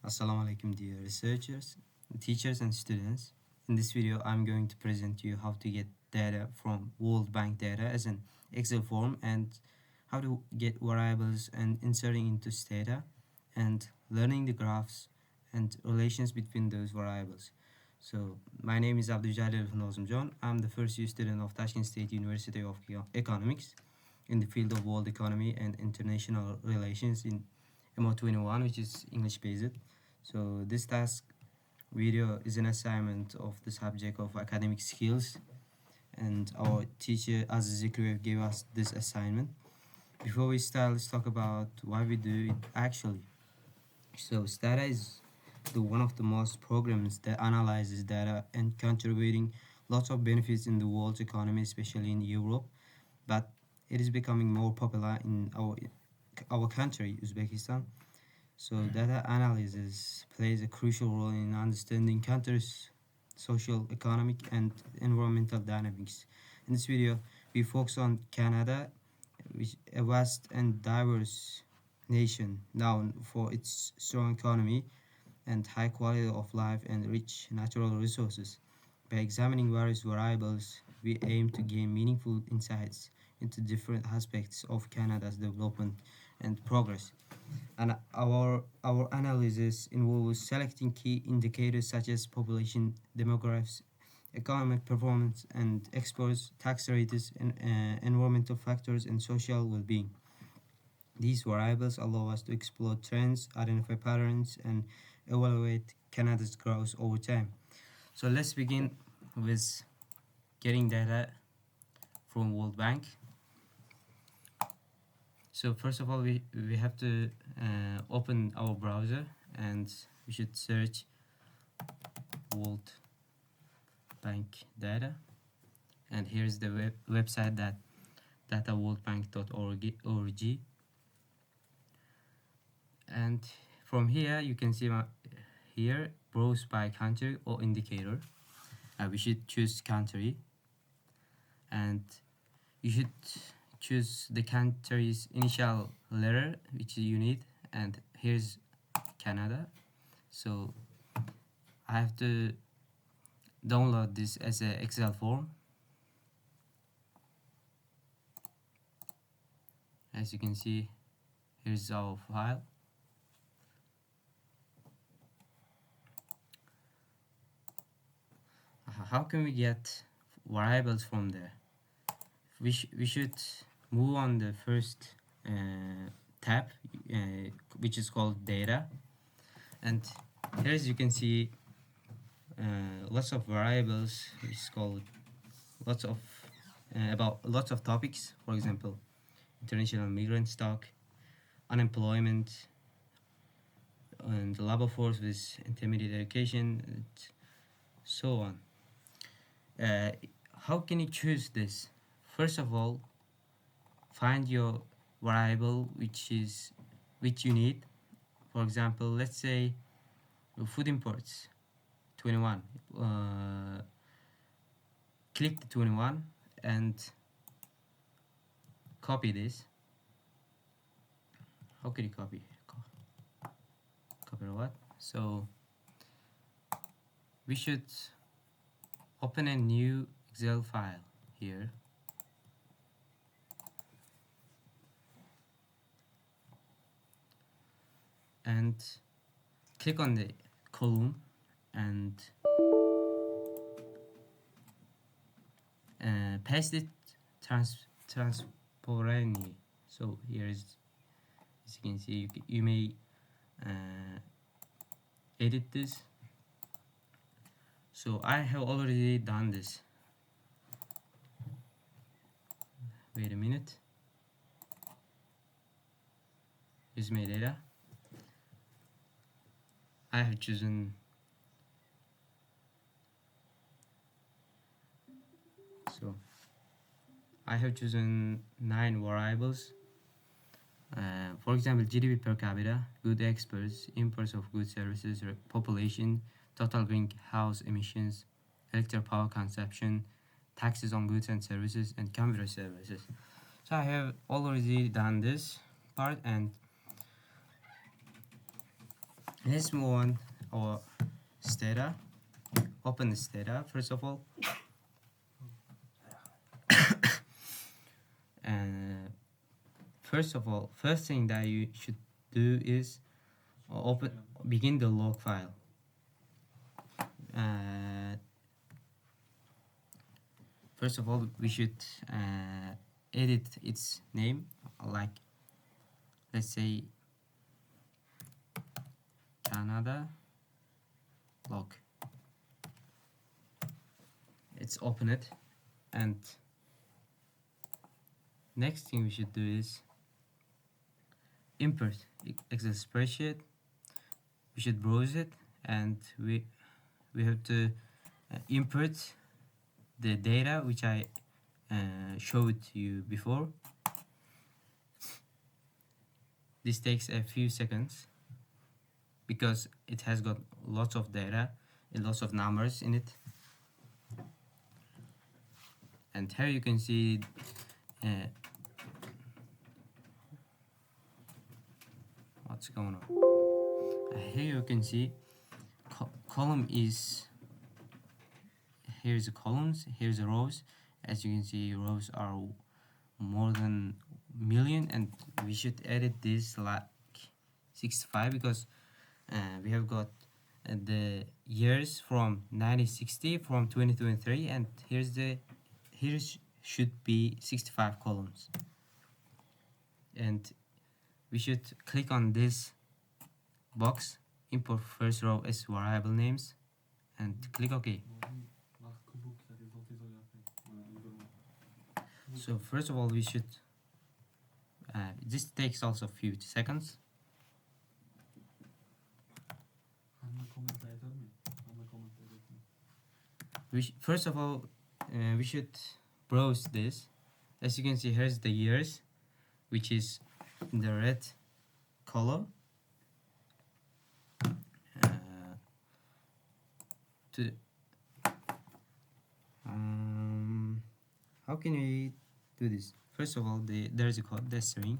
Assalamu alaikum dear researchers, teachers and students. In this video I'm going to present to you how to get data from World Bank data as an Excel form and how to get variables and inserting into Stata and learning the graphs and relations between those variables. So my name is Abdujalilov Nozimjon. I'm the first year student of Tashkent State University of Economics in the field of world economy and international relations in MO21, which is English based. So this task video is an assignment of the subject of academic skills, and our teacher Aziz Zikriyoyev gave us this assignment. Before we start, let's talk about why we do it actually. So Stata is one of the most programs that analyzes data and contributing lots of benefits in the world's economy, especially in Europe, but it is becoming more popular in our country, Uzbekistan. So data analysis plays a crucial role in understanding countries' social, economic, and environmental dynamics. In this video, we focus on Canada, which is a vast and diverse nation known for its strong economy and high quality of life and rich natural resources. By examining various variables, we aim to gain meaningful insights into different aspects of Canada's development and progress. And our analysis involves selecting key indicators such as population, demographics, economic performance, and exports, tax rates, and environmental factors, and social well-being. These variables allow us to explore trends, identify patterns, and evaluate Canada's growth over time. So let's begin with getting data from World Bank. So first of all, we have to open our browser, and we should search World Bank data, and here's the website that dataworldbank.org, and from here you can see here browse by country or indicator. We should choose country, and you should choose the country's initial letter which you need, and here's Canada. So I have to download this as an Excel form. As you can see, here's our file. How can we get variables from there? We should move on the first tab, which is called data, and here, as you can see, lots of variables, which is called about lots of topics. For example, international migrant stock, unemployment, and the labor force with intermediate education, and so on. How can you choose this? First of all, find your variable which you need. For example, let's say food imports 21. Click the 21 and copy this. How can you copy what? So we should open a new Excel file here. And click on the column and paste it transparently. So here is, as you can see, you may edit this. So I have already done this. Wait a minute. Here's my data. I have chosen I have chosen 9 variables. For example, GDP per capita, good exports, imports of goods, services, population, total greenhouse emissions, electric power consumption, taxes on goods and services, and computer services. So I have already done this part, and Let's move on our Stata. Open the Stata first of all. And first thing that you should do is begin the log file. First of all, we should edit its name, like let's say Canada log. Let's open it, and next thing we should do is import Excel spreadsheet. We should browse it, and we have to import the data which I showed you before. This takes a few seconds because it has got lots of data and lots of numbers in it. And here you can see what's going on. Here you can see column is, here's the columns, here's the rows. As you can see, rows are more than million, and we should edit this like 65 because we have got the years from 1960 from 2023, and here should be 65 columns. And we should click on this box, import first row as variable names, and click OK. So first of all, we should this takes also a few seconds. First of all, we should browse this. As you can see, here's the years, which is in the red color. How can we do this? First of all, there's a code, the string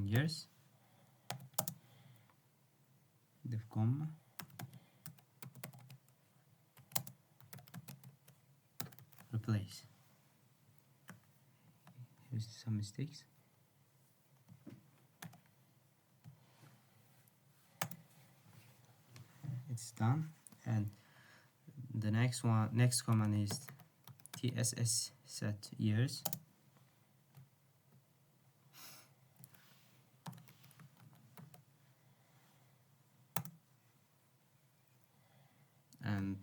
years, the comma, replace. Here's some mistakes. It's done, and the next command is TSS set years. And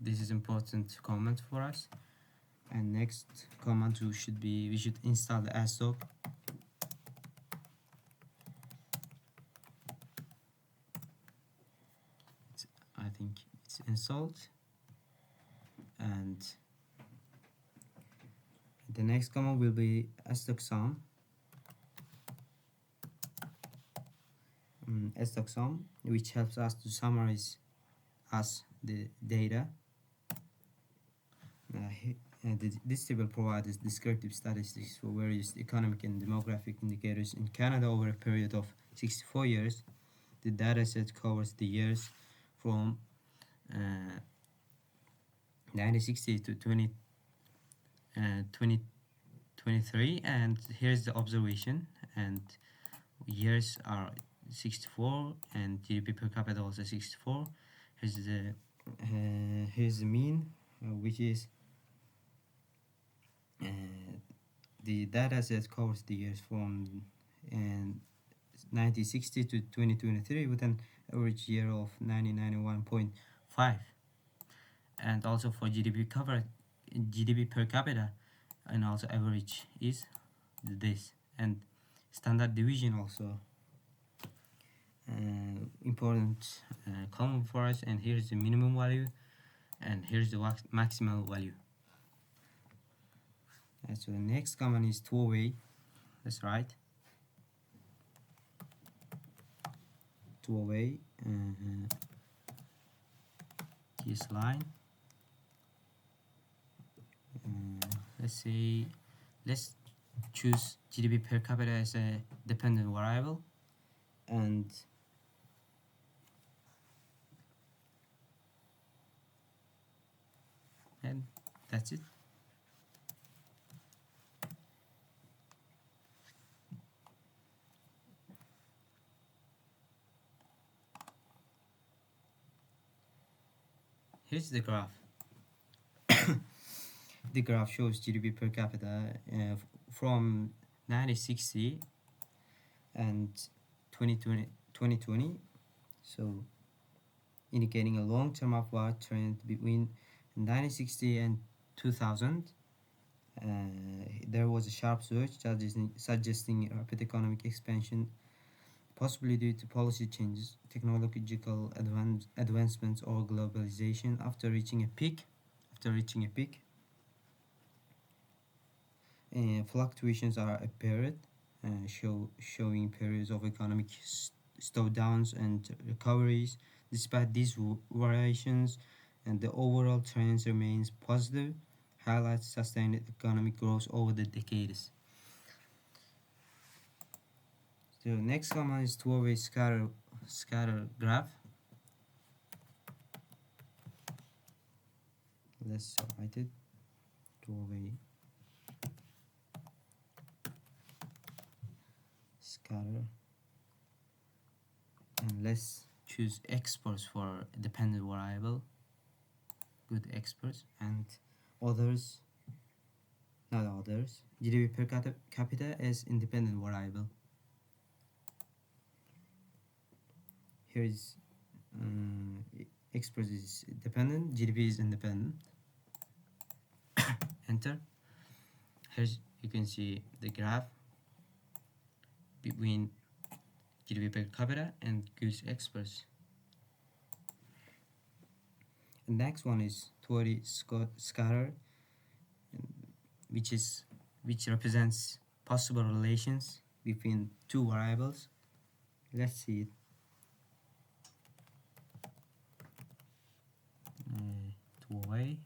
this is important command for us. And next command should be, we should install the asdoc. I think it's installed, and the next command will be asdoc sum. Asdoc sum, which helps us to summarize the data. This table provides descriptive statistics for various economic and demographic indicators in Canada over a period of 64 years. The dataset covers the years from 1960 to 2023, and here's the observation, and years are 64, and GDP per capita also 64. Here's the mean, which is the data set covers the years from 1960 to 2023 with an average year of 91.5, and also for GDP per capita, and also average is this, and standard deviation also important column for us. And here's the minimum value, and here's the maximal value. And so the next command is two-way. That's right, two-way this line, let's choose GDP per capita as a dependent variable, and that's it. Here's the graph. The graph shows GDP per capita from 1960 and 2020, so indicating a long-term upward trend between 1960 and 2000. There was a sharp surge suggesting rapid economic expansion, possibly due to policy changes, technological advancements, or globalization. After reaching a peak, fluctuations are apparent, showing periods of economic slowdowns and recoveries. Despite these variations, and the overall trends remains positive, highlights sustained economic growth over the decades. The next command is two-way scatter graph. Let's write it. Two-way scatter, and let's choose experts for dependent variable. Good experts, and others, not others. GDP per capita as independent variable. Here is experts is dependent, GDP is independent. Enter. Here you can see the graph between GDP per capita and goods exports. The next one is two-way scatter, which represents possible relations between two variables. Let's see it. Two-way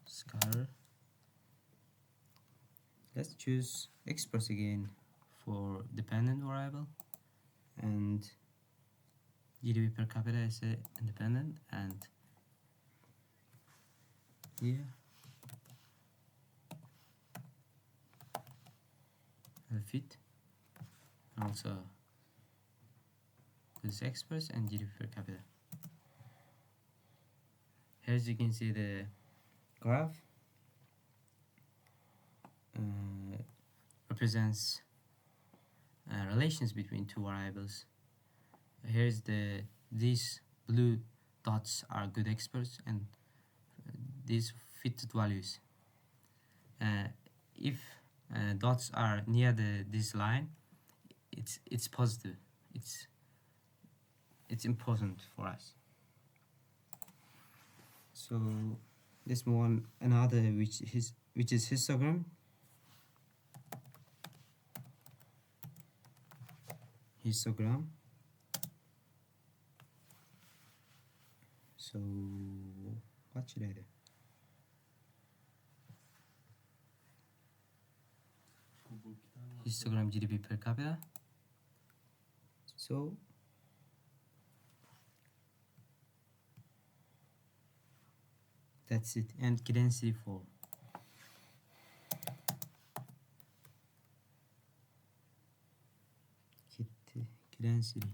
scatter. Let's choose experts again for dependent variable, and GDP per capita is independent, and here a fit, also with experts and GDP per capita. Here as you can see the graph represents relations between two variables. Here's these blue dots are good experts, and these fitted values. If dots are near this line, it's positive. It's important for us. So let's move on another, which is histogram. So what should I do? Histogram GDP per capita. So that's it, and density 4. Density.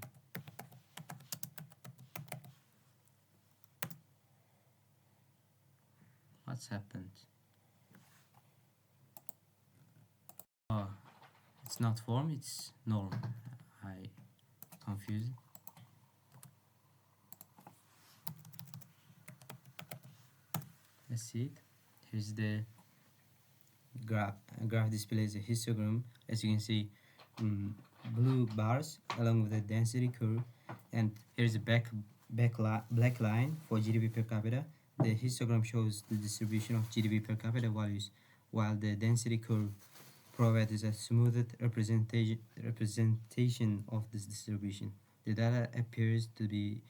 What's happened? Oh, it's not form, it's norm. I confused. Let's see it. Here's the graph. Graph displays a histogram. As you can see, blue bars along with the density curve, and here's the black line for GDP per capita. The histogram shows the distribution of GDP per capita values, while the density curve provides a smoothed representation of this distribution. The data appears to be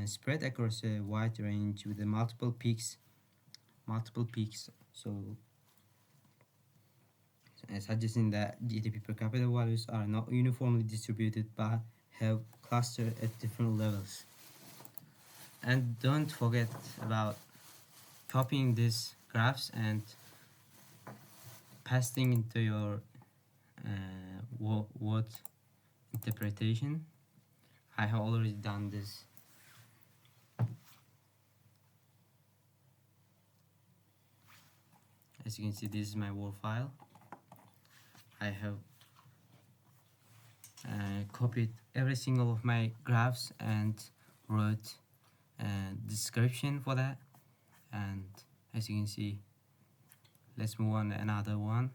spread across a wide range with the multiple peaks. So suggesting that GDP per capita values are not uniformly distributed but have clustered at different levels. And don't forget about copying these graphs and pasting into your word interpretation. I have already done this. As you can see, this is my Word file. I have copied every single of my graphs and wrote a description for that. And as you can see, let's move on to another one.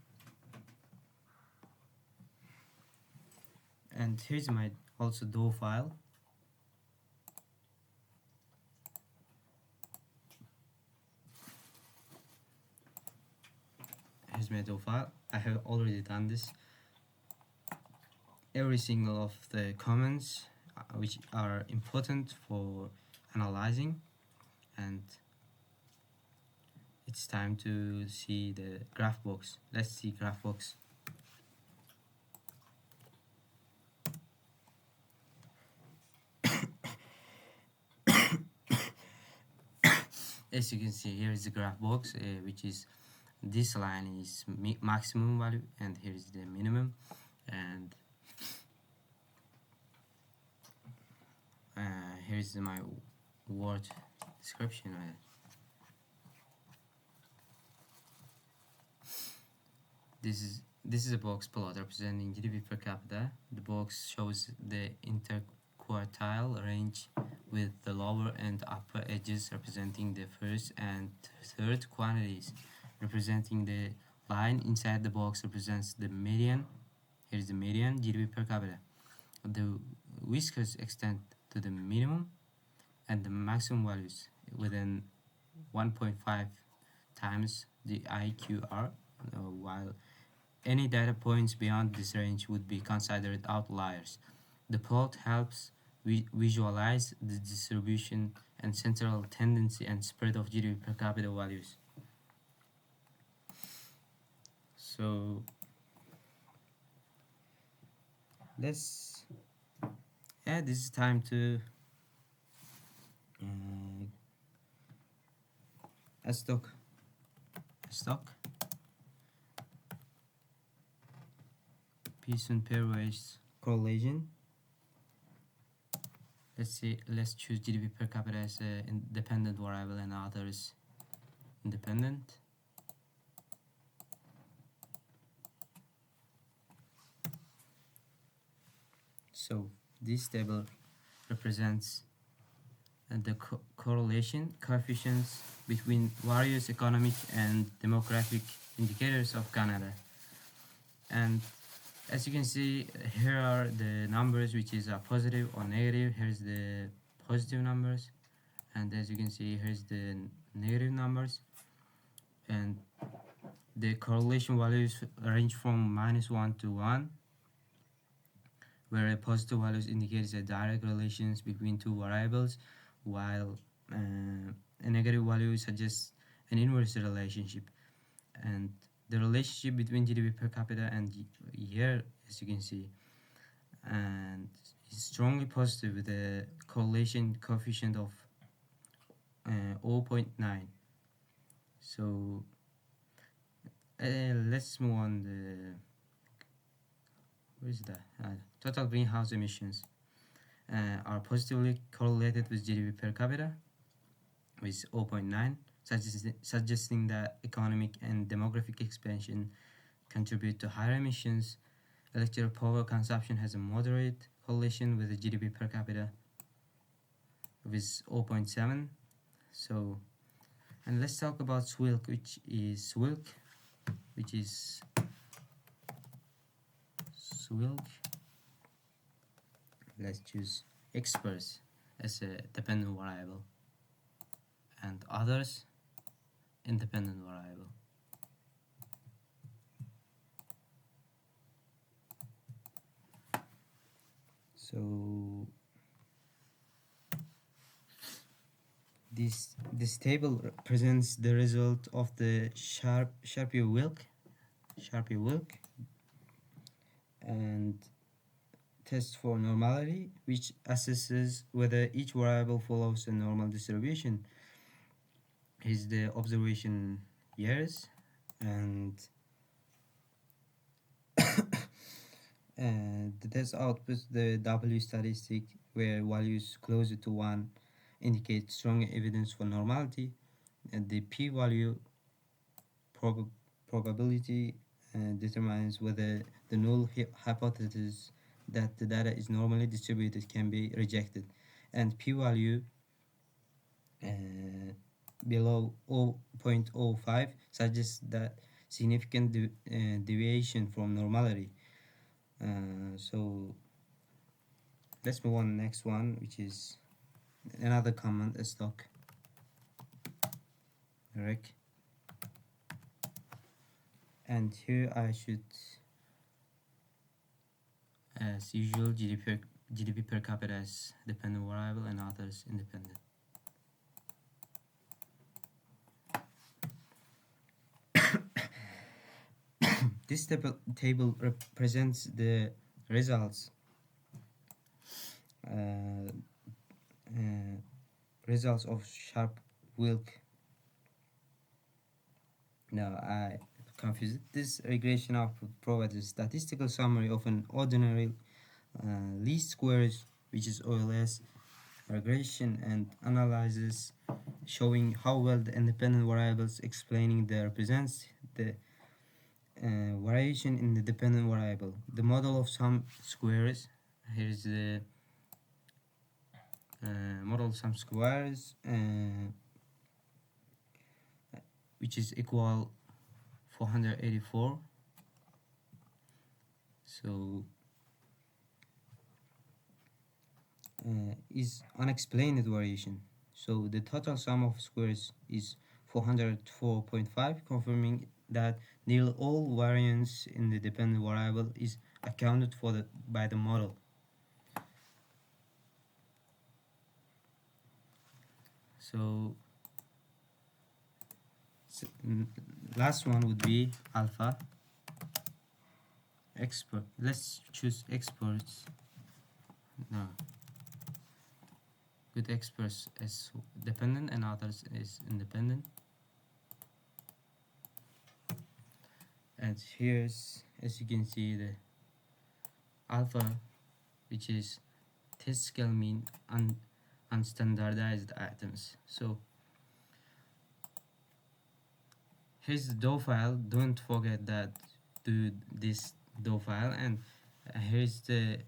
And here's my also DAW file. Here's my DAW file. I have already done this. Every single of the comments which are important for analyzing, and it's time to see the graph box. Let's see graph box. As you can see, here is the graph box, which is this line is maximum value and here is the minimum, and here's my word description. This is a box plot representing GDP per capita. The box shows the interquartile range with the lower and upper edges representing the first and third quantities. Representing the line inside the box represents the median. Here is the median GDP per capita. The whiskers extend to the minimum and the maximum values within 1.5 times the IQR, while any data points beyond this range would be considered outliers. The plot helps visualize the distribution and central tendency and spread of GDP per capita values. So this is time to a stock Pearson pair weights correlation. Let's choose GDP per capita as a independent variable and others independent. So this table represents the correlation coefficients between various economic and demographic indicators of Canada. And as you can see, here are the numbers which is positive or negative. Here's the positive numbers, and as you can see, here's the negative numbers, and the correlation values range from -1 to 1, where a positive values indicates a direct relations between two variables, while a negative value suggests an inverse relationship. And the relationship between GDP per capita and year, as you can see, and is strongly positive with a correlation coefficient of 0.9. So let's move on. Where is that? Total greenhouse emissions are positively correlated with GDP per capita with 0.9, suggesting that economic and demographic expansion contribute to higher emissions. Electrical power consumption has a moderate correlation with the GDP per capita with 0.7. So, and let's talk about SWILC, which is SWILC. Let's choose experts as a dependent variable and others independent variable. So this table presents the result of the Sharpie-Wilk and test for normality, which assesses whether each variable follows a normal distribution. Here's the observation years, and the test outputs the W statistic, where values closer to 1 indicate strong evidence for normality, and the p-value probability determines whether the null hypothesis that the data is normally distributed can be rejected, and p-value below 0.05 suggests that significant deviation from normality. So let's move on to the next one, which is another command, a stock rec. And here I should, as usual, GDP per capita as dependent variable and others independent. This table represents the results results of Sharp-Wilk. Now I confused. This regression output provides a statistical summary of an ordinary least squares, which is OLS regression, and analyzes showing how well the independent variables explaining the represents the variation in the dependent variable. The model of some squares. Here's the model of some squares, which is equal 484. So is unexplained variation. So the total sum of squares is 404.5, confirming that nearly all variance in the dependent variable is accounted for by the model. So last one would be alpha expert. Let's choose experts. No. Good experts as dependent and others is independent. And here's, as you can see, the alpha, which is test scale mean unstandardized items. So here's the DO file. Don't forget that to this DO file. And here's the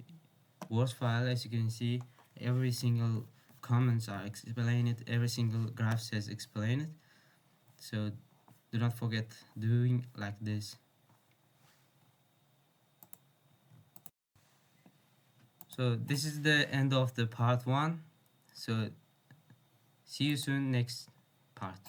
worst file. As you can see, every single comments are explained, every single graph says explain it. So do not forget doing like this. So this is the end of the part 1. So see you soon next part.